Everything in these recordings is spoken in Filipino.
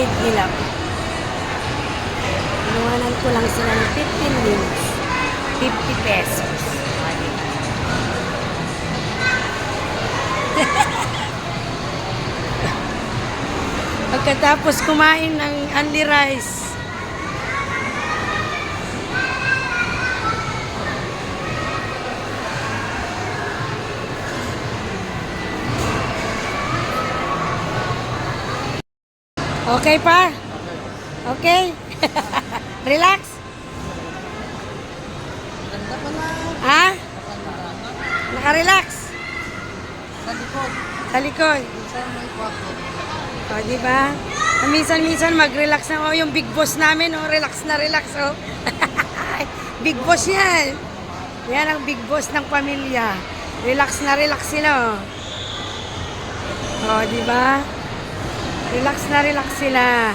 Lemonade nila. Inuwanan ko lang sila ng 15 minutes. 50 pesos. Pagkatapos kumain ng only rice. Okay pa? Okay? Relax? Ha? Naka-relax? Sa likod. Sa likod? Sa may kwarto. O, diba? Minsan-minsan mag-relax na. O, yung big boss namin, o, relax na relax, o. Big boss yan. Yan ang big boss ng pamilya. Relax na relax sila, o. O, diba? Relax na relax sila.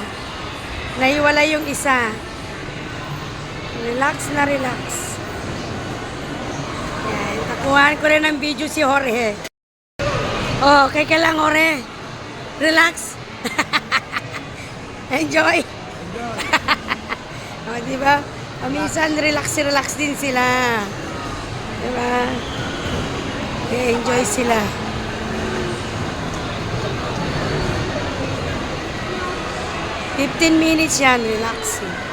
Nahiwala yung isa. Relax na relax. Yan. Nakuhaan ko rin ng video si Jorge. Oh, okay ka lang, Jorge. Relax. Enjoy. O, diba? Minsan relax din sila. Diba? Enjoy sila. 15 minutes yan, relaxing.